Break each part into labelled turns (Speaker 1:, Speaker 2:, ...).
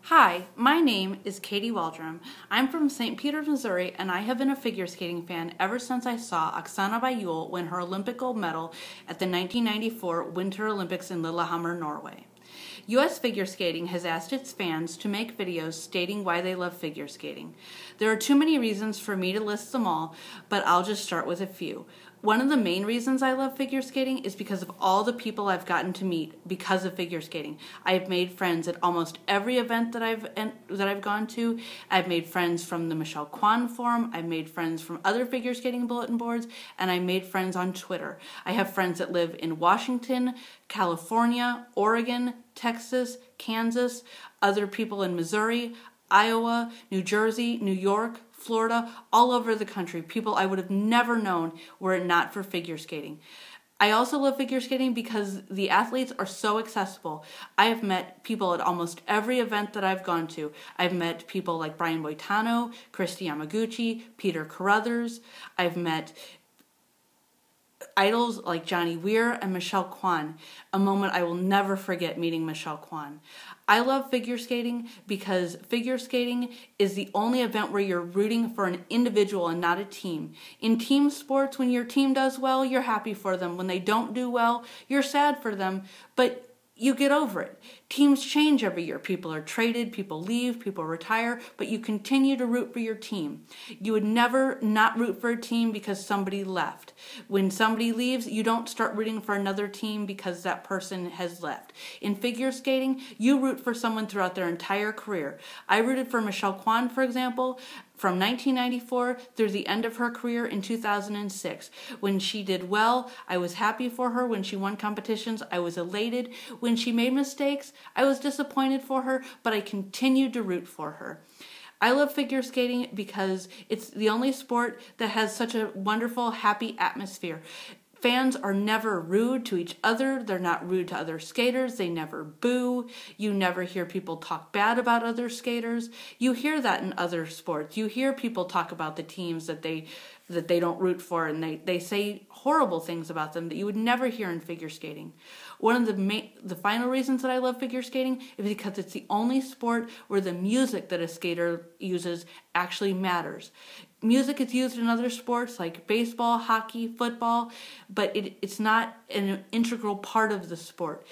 Speaker 1: Hi, my name is Katie Waldrum. I'm from St. Peter, Missouri, and I have been a figure skating fan ever since I saw Oksana Bajul win her Olympic gold medal at the 1994 Winter Olympics in Lillehammer, Norway. U.S. Figure Skating has asked its fans to make videos stating why they love figure skating. There are too many reasons for me to list them all, but I'll just start with a few. One of the main reasons I love figure skating is because of all the people I've gotten to meet because of figure skating. I have made friends at almost every event that I've gone to. I've made friends from the Michelle Kwan Forum. I've made friends from other figure skating bulletin boards, and I made friends on Twitter. I have friends that live in Washington, California, Oregon, Texas, Kansas, other people in Missouri, Iowa, New Jersey, New York, Florida, all over the country, people I would have never known were it not for figure skating. I also love figure skating because the athletes are so accessible. I have met people at almost every event that I've gone to. I've met people like Brian Boitano, Kristi Yamaguchi, Peter Carruthers. I've met idols like Johnny Weir and Michelle Kwan, a moment I will never forget meeting Michelle Kwan. I love figure skating because figure skating is the only event where you're rooting for an individual and not a team. In team sports, when your team does well, you're happy for them. When they don't do well, you're sad for them, but you get over it. Teams change every year. People are traded, people leave, people retire, but you continue to root for your team. You would never not root for a team because somebody left. When somebody leaves, you don't start rooting for another team because that person has left. In figure skating, you root for someone throughout their entire career. I rooted for Michelle Kwan, for example, from 1994 through the end of her career in 2006. When she did well, I was happy for her. When she won competitions, I was elated. When she made mistakes, I was disappointed for her, but I continued to root for her. I love figure skating because it's the only sport that has such a wonderful, happy atmosphere. Fans are never rude to each other. They're not rude to other skaters. They never boo. You never hear people talk bad about other skaters. You hear that in other sports. You hear people talk about the teams that they don't root for, and they say horrible things about them that you would never hear in figure skating. One of the final reasons that I love figure skating is because it's the only sport where the music that a skater uses actually matters. Music is used in other sports like baseball, hockey, football, but it's not an integral part of the sport.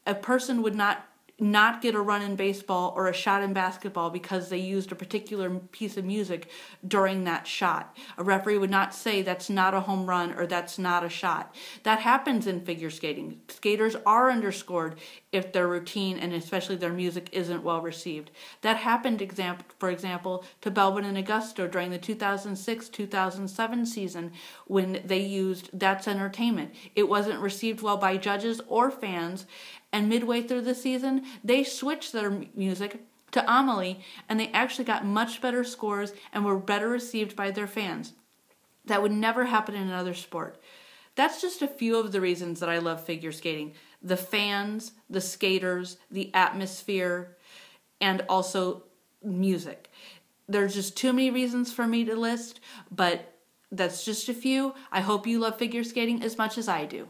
Speaker 1: A person would not get a run in baseball or a shot in basketball because they used a particular piece of music during that shot. A referee would not say that's not a home run or that's not a shot. That happens in figure skating. Skaters are underscored if their routine and especially their music isn't well received. That happened, for example, to Belbin and Augusto during the 2006-2007 season when they used That's Entertainment. It wasn't received well by judges or fans, and midway through the season, they switched their music to Amelie, and they actually got much better scores and were better received by their fans. That would never happen in another sport. That's just a few of the reasons that I love figure skating. The fans, the skaters, the atmosphere, and also music. There's just too many reasons for me to list, but that's just a few. I hope you love figure skating as much as I do.